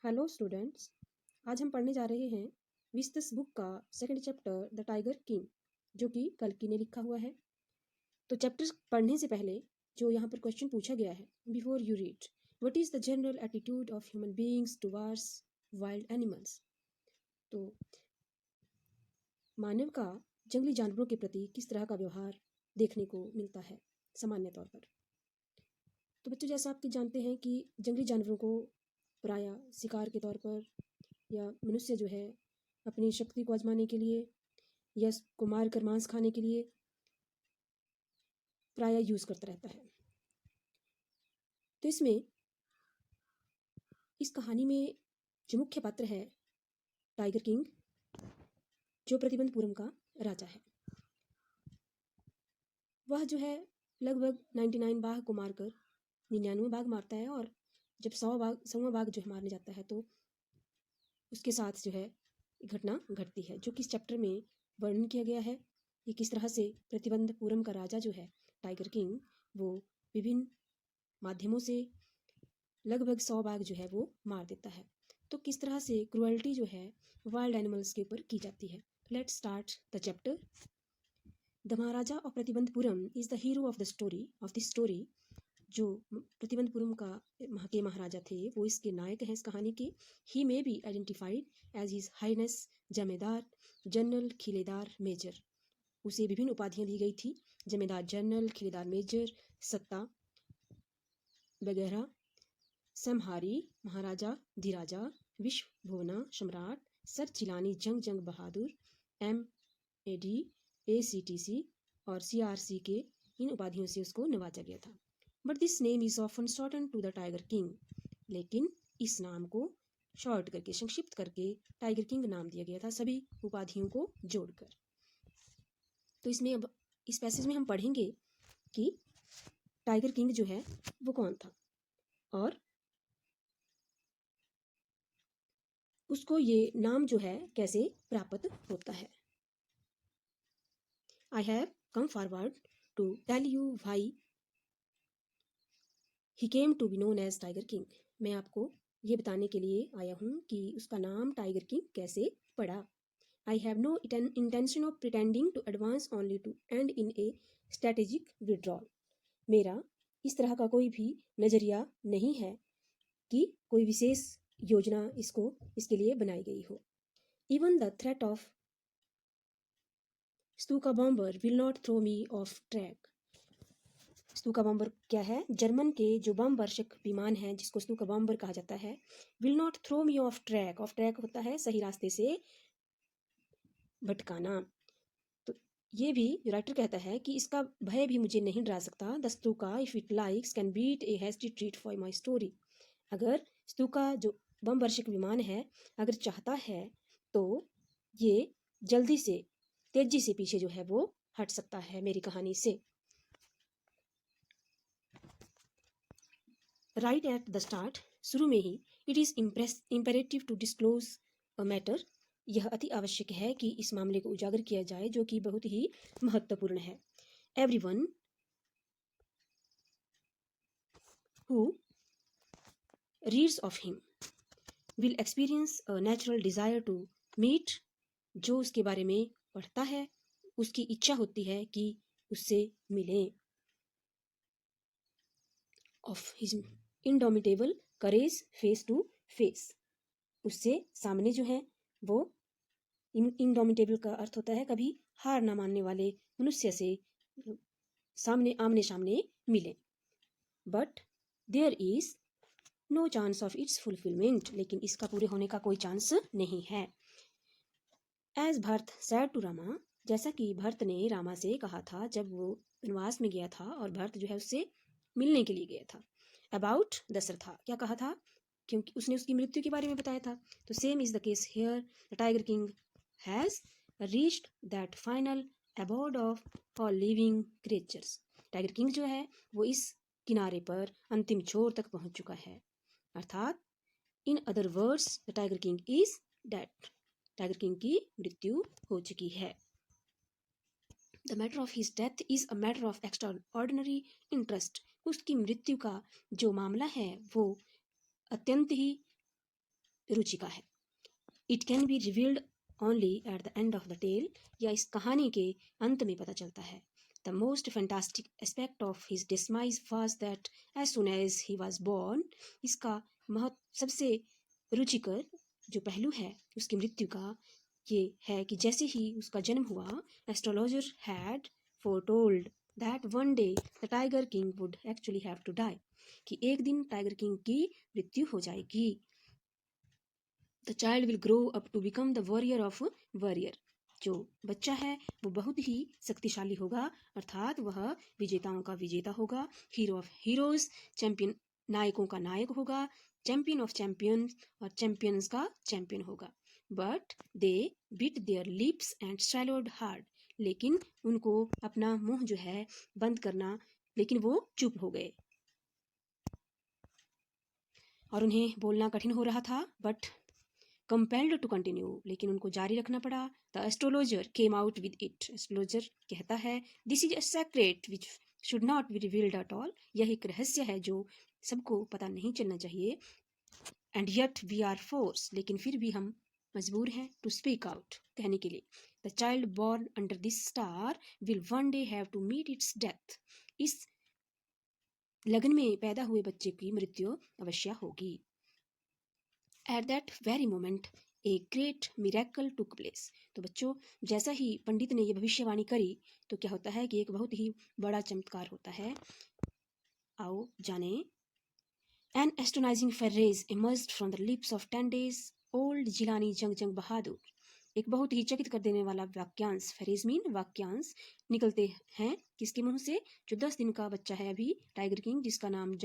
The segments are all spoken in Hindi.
Hello students. आज हम पढ़ने जा रहे हैं विस्तस बुक का second chapter the tiger king, जो कि कल्कि ने लिखा हुआ है। तो चैप्टर पढ़ने से पहले जो यहाँ पर क्वेश्चन पूछा गया है, before you read, what is the general attitude of human beings towards wild animals. तो मानव का जंगली जानवरों के प्रति किस तरह का व्यवहार देखने को मिलता है सामान्य तौर पर। तो बच्चों, जैसा आप जानते हैं कि जंगली जानवरों को प्रायः शिकार के तौर पर या मनुष्य जो है अपनी शक्ति को आजमाने के लिए या उसको मार कर मांस खाने के लिए प्रायः यूज करता रहता है। तो इसमें इस कहानी में जो मुख्य पात्र है टाइगर किंग, जो प्रतिबंधपुरम का राजा है। वह जो है लगभग 99 बाघ को मारकर 99 बाघ मारता है, और जब 100वां बाघ जो है मारने जाता है तो उसके साथ जो है घटना घटती है, जो कि इस चैप्टर में वर्णन किया गया है कि किस तरह से प्रतिबंधपुरम का राजा जो है टाइगर किंग, वो विभिन्न माध्यमों से लगभग 100 बाघ जो है वो मार देता है। तो किस तरह से क्रुएल्टी जो है वाइल्ड एनिमल्स के ऊपर की जाती है। Let's start the chapter. The Maharaja of Pratibandapuram is the hero of this story. जो प्रतिबंधपुरम के महाराजा थे वो इसके नायक हैं इस कहानी के। He may be identified as his highness Jamedar general Khiledar major. उसे विभिन्न उपाधियां दी गई थी, जमेदार जनरल, खिलेदार मेजर, सत्ता वगैरह। समहारी, महाराजा धीराजा, विश्व भुवना सम्राट, सर चिलानी जंग जंग बहादुर, MAD, ACTC और CRC के इन उपाधियों से उसको नवाजा गया था। But this name is often shorten to the tiger king. लेकिन इस नाम को शॉर्ट करके, संक्षिप्त करके टाइगर किंग नाम दिया गया था, सभी उपाधियों को जोड़कर। तो इसमें अब इस पैसेज में हम पढ़ेंगे कि टाइगर किंग जो है वो कौन था और उसको ये नाम जो है कैसे प्राप्त होता है। I have come forward to tell you why he came to be known as tiger king. मैं आपको ये बताने के लिए आया हूँ कि उसका नाम टाइगर किंग कैसे पड़ा। I have no intention of pretending to advance only to end in a strategic withdrawal. मेरा इस तरह का कोई भी नजरिया नहीं है कि कोई विशेष योजना इसके लिए बनाई गई हो। Even the threat of Stuka bomber will not throw me off track. Stuka bomber क्या है? जर्मन के जो बम वर्षक विमान है जिसको स्तूका बॉम्बर कहा जाता है। Will not throw me off track, off track होता है सही रास्ते से भटकाना। तो ये भी राइटर कहता है कि इसका भय भी मुझे नहीं डरा सकता। The Stuka if it likes can beat a hasty treat for my story. अगर स्तूका जो बम वर्षक विमान है अगर चाहता है तो ये जल्दी से तेजी से पीछे जो है वो हट सकता है मेरी कहानी से। राइट एट द स्टार्ट, शुरू में ही, it is imperative to disclose a matter. यह अति आवश्यक है कि इस मामले को उजागर किया जाए जो कि बहुत ही महत्वपूर्ण है। Everyone who reads of him will experience a natural desire to meet. जो उसके बारे में पढ़ता है उसकी इच्छा होती है कि उससे मिले। Of his indomitable courage face to face. उससे सामने जो है वो इंडोमिटेबल का अर्थ होता है कभी हार ना मानने वाले मनुष्य से सामने आमने सामने मिले। But there is no chance of its fulfilment. लेकिन इसका पूरे होने का कोई चांस नहीं है। As Bharat said to Rama, जैसा कि भरत ने रामा से कहा था जब वो वनवास में गया था और भरत जो है उससे मिलने के लिए गया था। अबाउट दशरथा, क्या कहा था? क्योंकि उसने उसकी मृत्यु के बारे में बताया था। तो same is the case here, the tiger king has reached that final abode of all living creatures. Tiger king जो है वो इस किनारे पर अंतिम छोर तक पहुंच चुका है। अर्थात in other words the tiger king is dead. Tiger king की मृत्यु हो चुकी है। The matter of his death is a matter of extraordinary interest. उसकी मृत्यु का जो मामला है वो अत्यंत ही रुचि का है। It can be revealed only at the end of the tale, या इस कहानी के अंत में पता चलता है। The most fantastic aspect of his demise was that as soon as he was born, इसका सबसे रुचिकर जो पहलू है उसकी मृत्यु का ये है कि जैसे ही उसका जन्म हुआ, astrologer had foretold that one day the tiger king would actually have to die, कि एक दिन टाइगर किंग की मृत्यु हो जाएगी। The child will grow up to become the warrior of warrior, जो बच्चा है वो बहुत ही शक्तिशाली होगा, अर्थात वह विजेताओं का विजेता होगा, हीरो ऑफ हीरोज, चैंपियन नायकों का नायक होगा, चैंपियन ऑफ चैंपियंस और चैंपियंस का चैंपियन होगा। But they bit there lips and swallowed hard, लेकिन उनको अपना मुंह जो है बंद करना, लेकिन वो चुप हो गए और उन्हें बोलना कठिन हो रहा था। बट कंपेल्ड टू कंटिन्यू, लेकिन उनको जारी रखना पड़ा। The astrologer came out with it, astrologer कहता है this is a secret which should not be revealed at all, यह एक रहस्य है जो सबको पता नहीं चलना चाहिए। And yet we are force, लेकिन फिर भी हम मजबूर हैं टू स्पीक आउट, कहने के लिए। The child born under this star will one day have to meet its death, इस लगन में पैदा हुए बच्चे की मृत्यु अवश्य होगी। At that very moment a great miracle took place, तो बच्चों जैसा ही पंडित ने यह भविष्यवाणी करी तो क्या होता है कि एक बहुत ही बड़ा चमत्कार होता है। आओ जाने। An astonishing phrase emerged from the lips of 10 days old Jilani Jung Jung बहादुर, एक बहुत ही चकित कर देने वाला वाक्यांश, फेरेज मीन वाक्यांश, निकलते हैं किसके मुंह से, जो 10 दिन का बच्चा है अभी, टाइगर किंग, जिसका नाम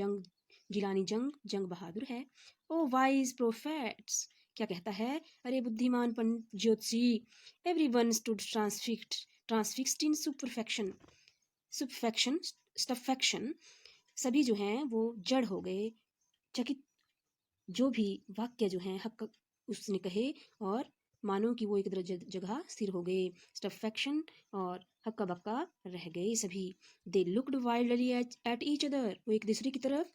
जिलानी जंग जंग बहादुर है। ओ वाइज प्रोफेट्स, क्या कहता है, अरे बुद्धिमान पंडित ज्योतिषी, एवरीवन स्टूड ट्रांसफिक्स्ड इन सुपरफेक्शन स्टफेक्शन, सभी जो हैं वो जड़ हो गए, चकित, जो भी वाक्य जो हैं हक उसने कहे और मानो कि वो एक जगह स्थिर हो गए, स्टफेक्शन और हक्का बक्का रह गए सभी। They looked wildly at each other, वो एक दूसरे की तरफ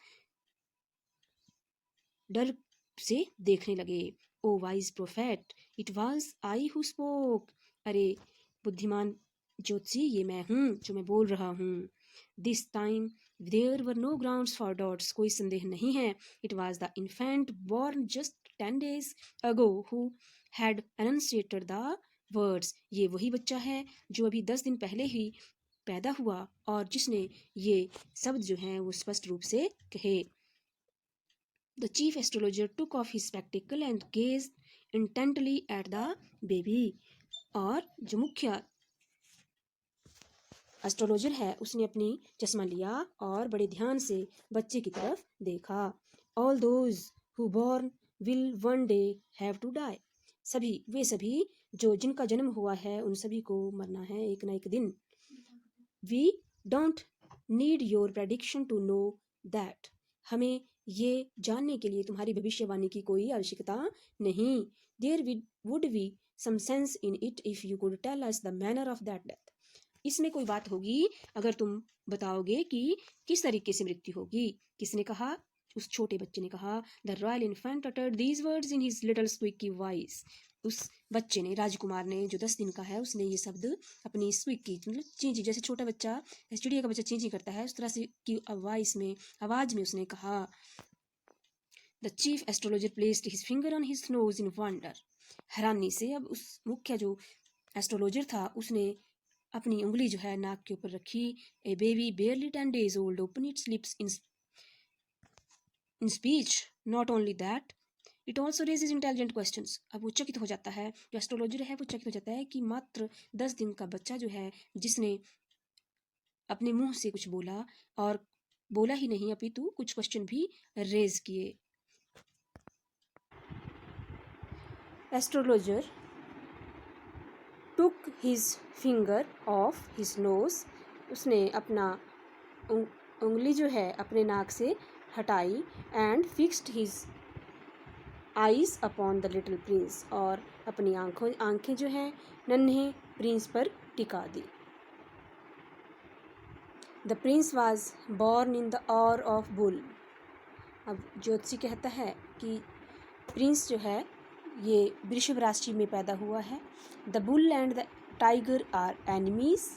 डर से देखने लगे। O wise prophet, it was I who spoke, अरे बुद्धिमान ज्योतिषी, ये मैं हूँ जो मैं बोल रहा हूँ। This time there were no grounds for doubts, कोई संदेह नहीं है। It was the infant born just 10 days ago who had enunciated the words, ये वही बच्चा है जो अभी 10 दिन पहले ही पैदा हुआ और जिसने ये शब्द जो हैं वो स्पष्ट रूप से कहे। The chief astrologer took off his spectacle and gazed intently at the baby, और जो मुख्य एस्ट्रोलॉजर है उसने अपनी चश्मा लिया और बड़े ध्यान से बच्चे की तरफ देखा। All those who born will one day have to die, सभी वे सभी जो जिनका जन्म हुआ है उन सभी को मरना है एक न एक दिन। We don't need your prediction to know that, हमें ये जानने के लिए तुम्हारी भविष्यवाणी की कोई आवश्यकता नहीं। There would be some sense in it if you could tell us the manner of that death, इसमें कोई बात होगी अगर तुम बताओगे कि किस तरीके से मृत्यु होगी। किसने कहा, उस छोटे बच्चे ने कहा। The royal infant uttered these words in his little squeaky voice, उस बच्चे ने, राजकुमार ने जो 10 दिन का है, उसने ये शब्द अपनी स्क्वीकी मतलब चींची, जैसे छोटा बच्चा चिड़िया का बच्चा चींची करता है उस तरह से की आवाज में उसने कहा। The chief astrologer placed his finger on his nose in wonder, हैरानी से अब उस मुख्य जो एस्ट्रोलॉजर था उसने अपनी उंगली जो है नाक के ऊपर रखी। A baby barely 10 days old open its lips in speech, not only that it also raises intelligent questions, अब वो चकित हो जाता है, जो एस्ट्रोलॉजर है वो चकित हो जाता है कि मात्र 10 दिन का बच्चा जो है जिसने अपने मुंह से कुछ बोला, और बोला ही नहीं अपितु कुछ क्वेश्चन भी रेज किए। Astrologer took his finger off his nose, उसने अपना उंगली जो है अपने नाक से हटाई। And fixed his eyes upon the little prince, और अपनी आंखें जो हैं नन्हे प्रिंस पर टिका दी। The prince was born in the hour of bull, अब ज्योतिषी कहता है कि प्रिंस जो है ये वृषभ राशि में पैदा हुआ है। The bull and the tiger are enemies.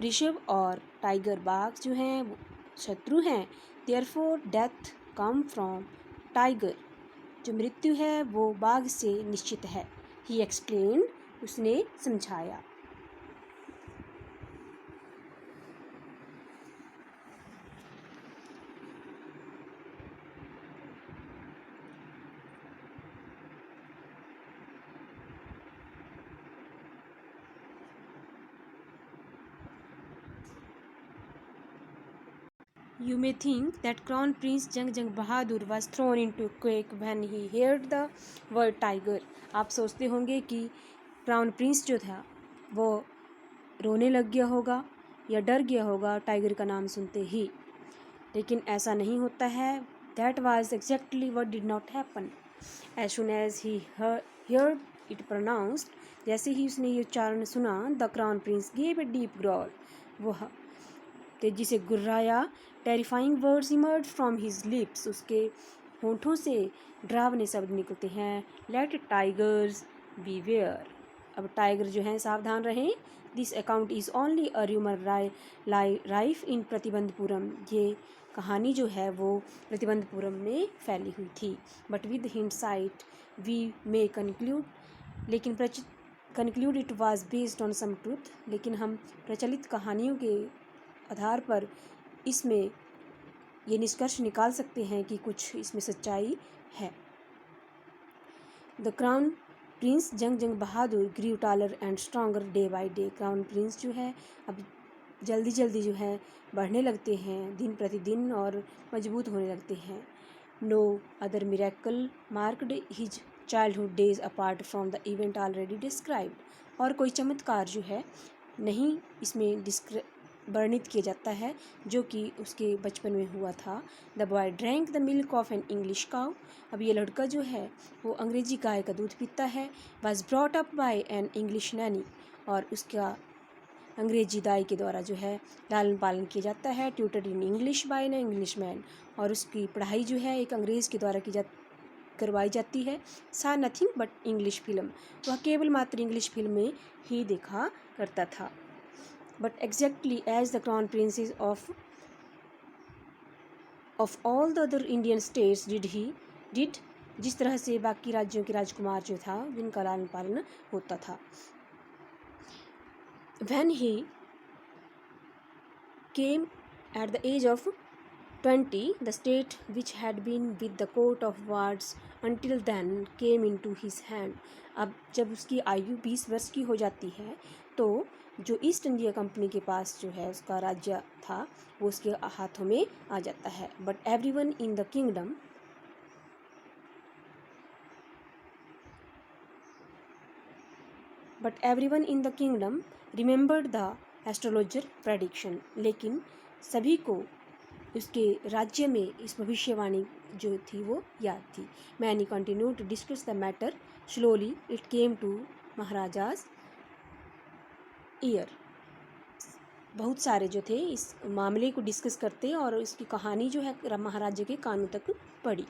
वृषभ और टाइगर बाघ जो हैं वो शत्रु हैं। Therefore death come from tiger. जो मृत्यु है वो बाघ से निश्चित है। ही एक्सप्लेन, उसने समझाया। You may think that Crown Prince Jang Bahadur was thrown into a quake when he heard the word tiger. आप सोचते होंगे कि क्राउन प्रिंस जो था वो रोने लग गया होगा या डर गया होगा टाइगर का नाम सुनते ही, लेकिन ऐसा नहीं होता है। That was exactly what did not happen. As soon as he heard it pronounced, जैसे ही उसने ये उच्चारण सुना, the Crown Prince gave a deep growl. वह तेजी से गुर्राया। Terrifying words emerge from his lips. उसके होंठों से डरावने शब्द निकलते हैं। Let tigers beware. अब टाइगर जो हैं सावधान रहें। This account is only a rumour rife in Pratibandapuram. ये कहानी जो है वो प्रतिबंधपुरम में फैली हुई थी। But with hindsight we may conclude, लेकिन conclude it was based on some truth. लेकिन हम प्रचलित कहानियों के आधार पर इसमें ये निष्कर्ष निकाल सकते हैं कि कुछ इसमें सच्चाई है। The crown prince Jung Bahadur grew taller and stronger day by day. Crown prince जो है अब जल्दी जल्दी जो है बढ़ने लगते हैं दिन प्रतिदिन और मजबूत होने लगते हैं। No other miracle marked his childhood days apart from the event already described. और कोई चमत्कार जो है नहीं इसमें वर्णित किया जाता है जो कि उसके बचपन में हुआ था। The boy drank the milk of an English cow. अब ये लड़का जो है वो अंग्रेजी गाय का दूध पीता है। Was brought up by an English Naini. और उसका अंग्रेजी दाई के द्वारा जो है लालन पालन किया जाता है। Tutored in English by an English man. और उसकी पढ़ाई जो है एक अंग्रेज के द्वारा करवाई जाती है। सा नथिंग बट इंग्लिश फिल्म। वह केवल मात्र इंग्लिश फिल्म में ही देखा करता था। But exactly as the crown princes of all the other Indian states did जिस तरह से बाकी राज्यों के राजकुमार जो था जिनका लालन पालन होता था। When he came at the age of 20, the state which had been with the court of wards until then came into his hand. अब जब उसकी आयु 20 वर्ष की हो जाती है तो जो ईस्ट इंडिया कंपनी के पास जो है उसका राज्य था वो उसके हाथों में आ जाता है। But everyone in the kingdom remembered the astrologer prediction. लेकिन सभी को उसके राज्य में इस भविष्यवाणी जो थी वो याद थी। Many continue to discuss the matter slowly it came to maharaja's ear. बहुत सारे जो थे इस मामले को डिस्कस करते और इसकी कहानी जो है महाराजा के कानों तक पड़ी।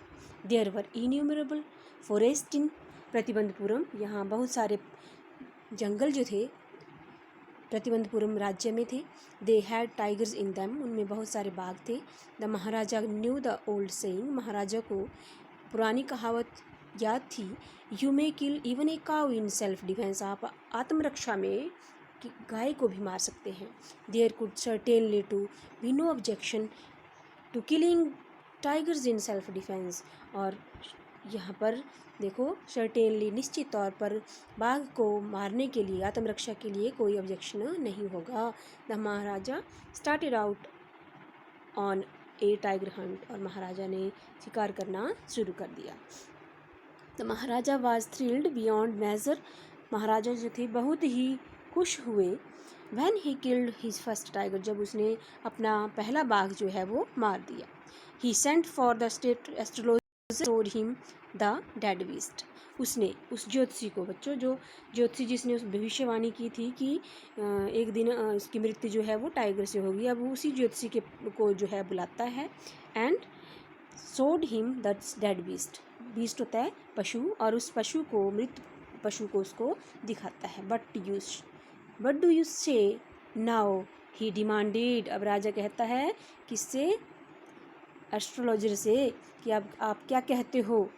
There were innumerable forest in Pratibandhapuram. यहाँ बहुत सारे जंगल जो थे प्रतिबंधपुरम राज्य में थे। They had tigers in them. उनमें बहुत सारे बाघ थे। The maharaja knew the old saying. महाराजा को पुरानी कहावत याद थी। You may kill even a cow in self defence. आप आत्मरक्षा में गाय को भी मार सकते हैं। There could certainly to be no objection to killing tigers in self defence. और यहाँ पर देखो सर्टेनली निश्चित तौर पर बाघ को मारने के लिए आत्मरक्षा के लिए कोई ऑब्जेक्शन नहीं होगा। The maharaja started out on a tiger hunt. और महाराजा ने शिकार करना शुरू कर दिया। The maharaja was thrilled beyond measure. महाराजा जो थे बहुत ही खुश हुए। When he killed his first tiger. जब उसने अपना पहला बाघ जो है वो मार दिया। He sent for the state astrologer told him the dead beast. उसने उस ज्योतिषी को, बच्चों जो ज्योतिषी जिसने उस भविष्यवाणी की थी कि एक दिन उसकी मृत्यु जो है वो टाइगर से होगी, अब उसी ज्योतिषी को जो है बुलाता है and showed him the dead beast. Beast होता है पशु, और उस पशु को, मृत पशु को उसको दिखाता है। बट डू यू से नाउ, ही डिमांडेड। अब राजा कहता है किससे? एस्ट्रोलॉजर से, कि अब आप क्या कहते हो?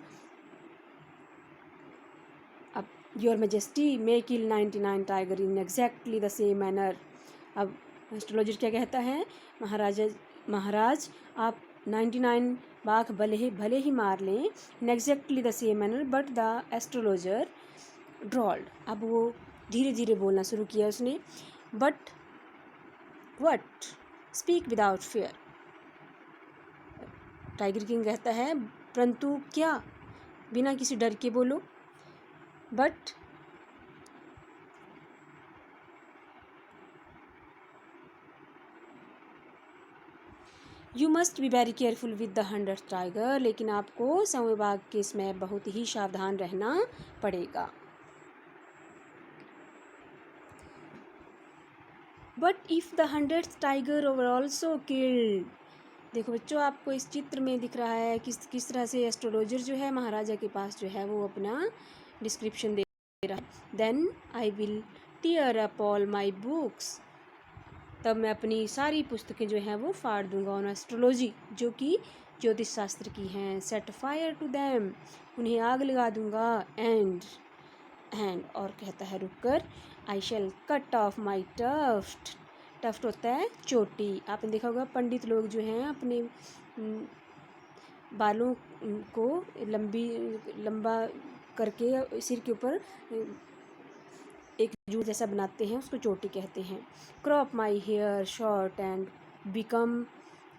अब your majesty may kill 99 tiger in exactly the same manner. अब एस्ट्रोलॉजर क्या कहता है? महाराज आप 99 बाघ भले ही मार लें, in exactly the same manner, but the astrologer drawled. अब वो धीरे धीरे बोलना शुरू किया उसने। But what speak without fear. Tiger king कहता है परंतु क्या, बिना किसी डर के बोलो। But you must be very careful with the 100th tiger. लेकिन आपको 100वें बाघ के समय बहुत ही सावधान रहना पड़ेगा। But if the 100th tiger were also killed. देखो बच्चों, आपको इस चित्र में दिख रहा है किस तरह से एस्ट्रोलॉजर जो है महाराजा के पास जो है वो अपना डिस्क्रिप्शन दे रहा है। Then I will tear up all my books. तब मैं अपनी सारी पुस्तकें जो हैं वो फाड़ दूंगा ऑन एस्ट्रोलॉजी, जो कि ज्योतिष शास्त्र की हैं। सेट फायर टू देम, उन्हें आग लगा दूंगा। एंड और कहता है रुक कर, I shall cut off my tuft. Tuft होता है चोटी। आपने देखा होगा पंडित लोग जो हैं अपने बालों को लंबा करके सिर के ऊपर एक जूट जैसा बनाते हैं, उसको चोटी कहते हैं। Crop my hair short and become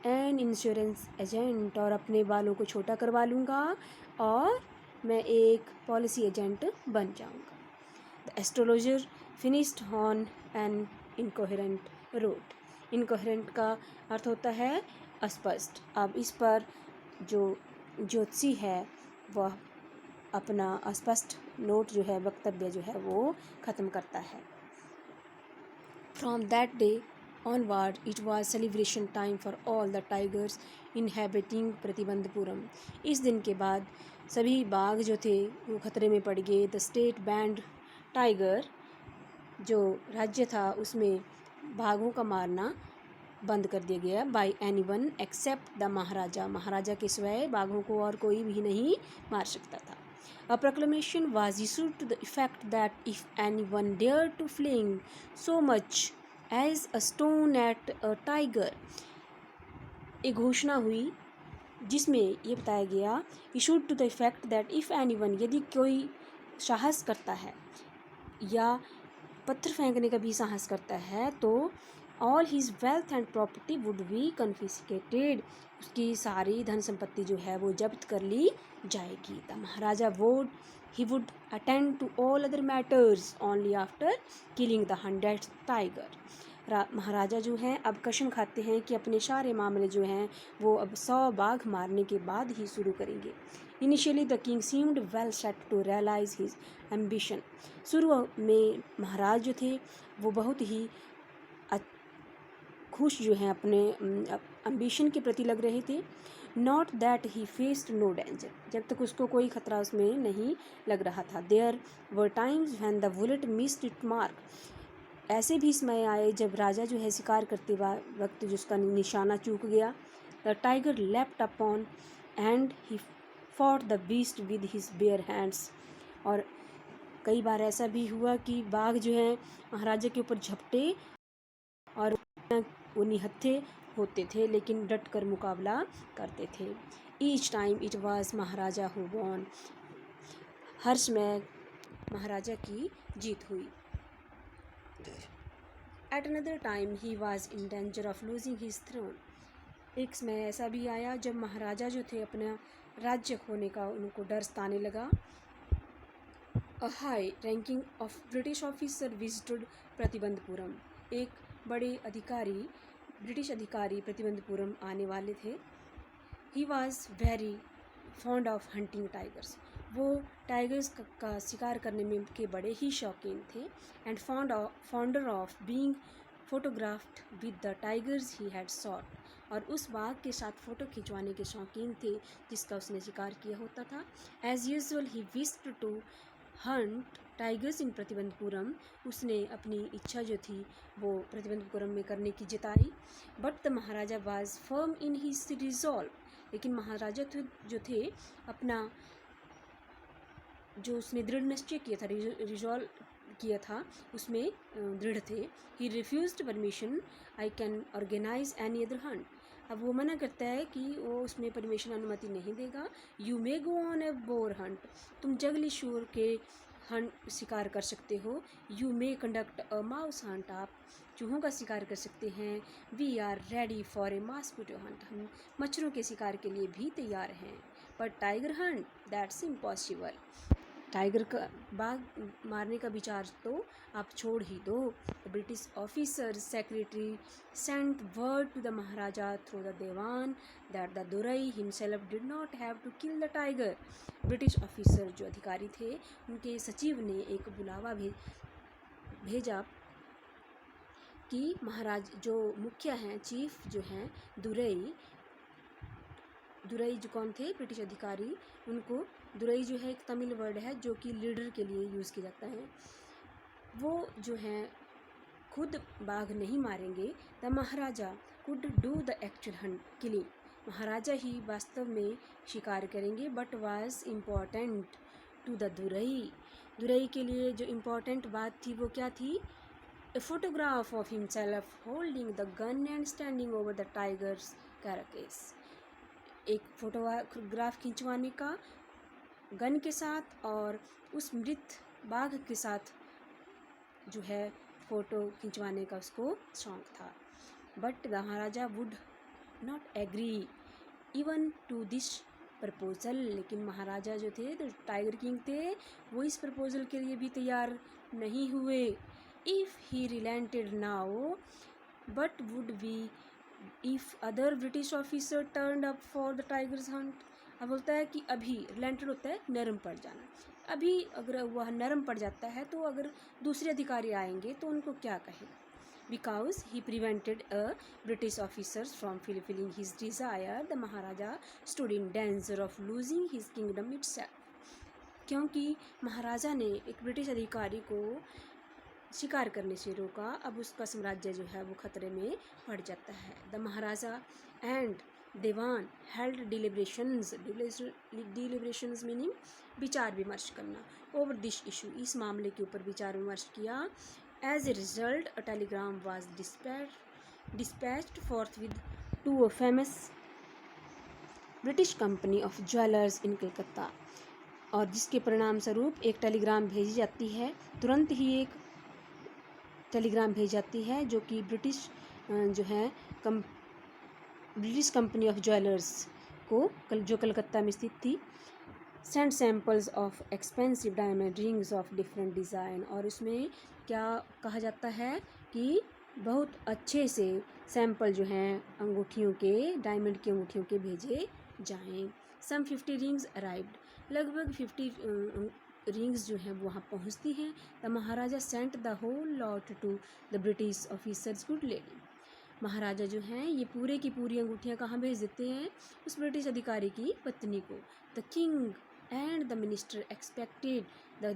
an insurance agent. और अपने बालों को छोटा करवा लूँगा और मैं एक पॉलिसी एजेंट बन जाऊँगा। The astrologer finished on an incoherent road. Incoherent का अर्थ होता है अस्पष्ट। अब इस पर जो ज्योतिषी है वह अपना अस्पष्ट नोट जो है, वक्तव्य जो है वो ख़त्म करता है। From that day onward it was celebration time for all the tigers inhabiting Pratibandapuram. इस दिन के बाद सभी बाघ जो थे वो खतरे में पड़ गए। द स्टेट बैंड टाइगर, जो राज्य था उसमें बाघों का मारना बंद कर दिया गया बाय एनीवन एक्सेप्ट द महाराजा। महाराजा के सिवाय बाघों को और कोई भी नहीं मार सकता था। A proclamation was issued to the effect that if anyone dared to fling so much as a stone at a tiger, एक घोषणा हुई जिसमें ये बताया गया, issued to the effect that if anyone, यदि कोई साहस करता है या पत्थर फेंकने का भी साहस करता है तो all his wealth and property would be confiscated. उसकी सारी धन संपत्ति जो है वो जब्त कर ली जाएगी। The maharaja he would attend to all other matters only after killing the 100th tiger. महाराजा जो हैं अब कसम खाते हैं कि अपने सारे मामले जो हैं वो अब 100 बाघ मारने के बाद ही शुरू करेंगे। Initially the king seemed well set to realise his ambition. शुरू में महाराज जो थे वो बहुत ही खुश जो हैं अपने एम्बिशन के प्रति लग रहे थे। Not that he faced no danger, जब तक उसको कोई खतरा उसमें नहीं लग रहा था। There were times when the bullet missed it mark. ऐसे भी समय आए जब राजा जो है शिकार करते वक्त जिसका निशाना चूक गया। The tiger left upon and he fought the beast with his bare hands. और कई बार ऐसा भी हुआ कि बाघ जो है महाराजा के ऊपर झपटे और वो निहत्थे होते थे, लेकिन डट कर मुकाबला करते थे। Each time it was maharaja who won. हर समय महाराजा की जीत हुई। At another time he was in danger of losing his throne. एक समय ऐसा भी आया जब महाराजा जो थे अपना राज्य खोने का उनको डर सताने लगा। A high ranking of British officer visited Pratibandapuram. एक बड़े अधिकारी, ब्रिटिश अधिकारी प्रतिबंधपुरम आने वाले थे। He was very fond of hunting tigers. वो टाइगर्स का शिकार करने में के बड़े ही शौकीन थे। And fonder of being photographed with the tigers he had shot. और उस बाघ के साथ फ़ोटो खिंचवाने के शौकीन थे जिसका उसने शिकार किया होता था। As usual he wished to hunt tigers in Pratibandhapuram. उसने अपनी इच्छा जो थी वो प्रतिबंधपुरम में करने की जताई। But the maharaja was firm in his resolve. लेकिन महाराजा जो थे अपना जो उसने दृढ़ निश्चय किया था, रिजॉल्व किया था, उसमें दृढ़ थे। He refused permission, I can organise any other hunt. अब वो मना करता है कि वो उसमें परमिशन अनुमति नहीं देगा। You may go on a boar hunt, तुम जंगली शूर के हंट शिकार कर सकते हो। You may conduct a mouse hunt, आप चूहों का शिकार कर सकते हैं। We are ready for a mosquito hunt, हम मच्छरों के शिकार के लिए भी तैयार हैं। पर tiger Hunt, that's impossible, tiger का बाघ मारने का विचार तो आप छोड़ ही दो। British officer secretary sent word to the maharaja through the dewan that the durai himself did not have to kill the tiger. British officer जो अधिकारी थे उनके सचिव ने एक बुलावा भेजा कि महाराज जो मुखिया हैं, चीफ जो हैं दुरई जो कौन थे, ब्रिटिश अधिकारी, उनको दुरई जो है एक तमिल वर्ड है जो कि लीडर के लिए यूज़ किया जाता है। वो जो है खुद बाघ नहीं मारेंगे। The maharaja could do the actual hunt killing, महाराजा ही वास्तव में शिकार करेंगे। But was important to the durai के लिए जो इम्पॉर्टेंट बात थी वो क्या थी? A photograph of himself holding the gun and standing over the tigers carcass, एक फोटोग्राफ खिंचवाने का गन के साथ और उस मृत बाघ के साथ जो है फ़ोटो खिंचवाने का उसको शौक था। But the maharaja would not agree even to this proposal, लेकिन महाराजा जो थे, तो टाइगर किंग थे, वो इस प्रपोजल के लिए भी तैयार नहीं हुए। If he relented now, but would be if other British officer turned up for the tigers hunt. अब बोलता है कि अभी रिलेंटेड होता है नरम पड़ जाना, अभी अगर वह नरम पड़ जाता है तो अगर दूसरे अधिकारी आएंगे तो उनको क्या कहेगा। Because he prevented a British officers from fulfilling his desire, the Maharaja stood in danger of losing his kingdom itself. क्योंकि महाराजा ने एक ब्रिटिश अधिकारी को शिकार करने से रोका, अब उसका साम्राज्य जो है वो खतरे में पड़ जाता है। द महाराजा एंड देवान हेल्ड डिलिब्रेशंस मीनिंग विचार विमर्श करना, ओवर दिस इशू, इस मामले के ऊपर विचार विमर्श किया। As a result a telegram was dispatched forthwith to a famous British company of jewellers in Calcutta, और जिसके परिणाम स्वरूप एक टेलीग्राम भेजी जाती है, तुरंत ही एक टेलीग्राम भेजी जाती है जो कि ब्रिटिश जो है ब्रिटिश कंपनी ऑफ ज्वेलर्स को जो कलकत्ता में स्थित थी, send samples of expensive diamond rings of different design, और उसमें क्या कहा जाता है कि बहुत अच्छे से सैंपल जो हैं अंगूठियों के, डायमंड की अंगूठियों के भेजे जाएं। सम 50 रिंग्स अराइव्ड, लगभग 50 रिंग्स जो हैं वो वहाँ पहुँचती हैं। The maharaja sent the whole lot to the British officer's good lady, महाराजा जो हैं ये पूरे की पूरी अंगूठियाँ कहाँ भेज देते हैं? उस ब्रिटिश अधिकारी की पत्नी को। The king and the minister expected the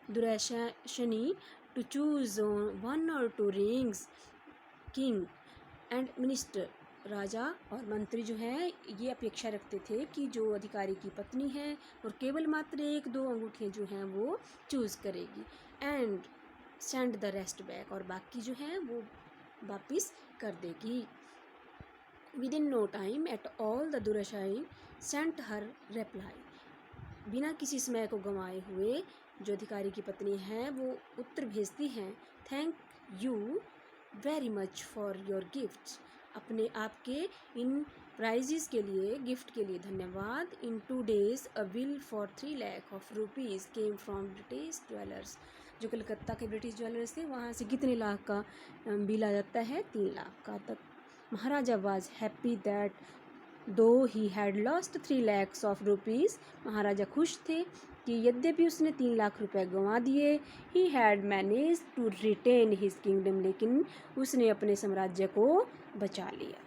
duraisani to choose one or two rings. King and minister, राजा और मंत्री जो हैं ये अपेक्षा रखते थे कि जो अधिकारी की पत्नी है और केवल मात्र 1-2 अंगूठियाँ जो हैं वो चूज़ करेगी, and send the rest back, और बाकी जो हैं वो वापिस कर देगी। With in no time at all the duraisani sent her reply, बिना किसी समय को गंवाए हुए जो अधिकारी की पत्नी है वो उत्तर भेजती हैं। Thank you very much for your gifts, अपने आपके इन प्राइजेस के लिए, गिफ्ट के लिए धन्यवाद। इन 2 days a bill for 3 lakh of rupees came from British jewellers, जो कलकत्ता के ब्रिटिश ज्वेलर्स थे वहाँ से कितने लाख का बिल आ जाता है? 3 लाख का तक। महाराजा was happy that though he had lost 3 lakhs of rupees, महाराजा खुश थे कि यद्यपि उसने 3 लाख रुपए गंवा दिए। He had managed to retain his kingdom, लेकिन उसने अपने साम्राज्य को बचा लिया।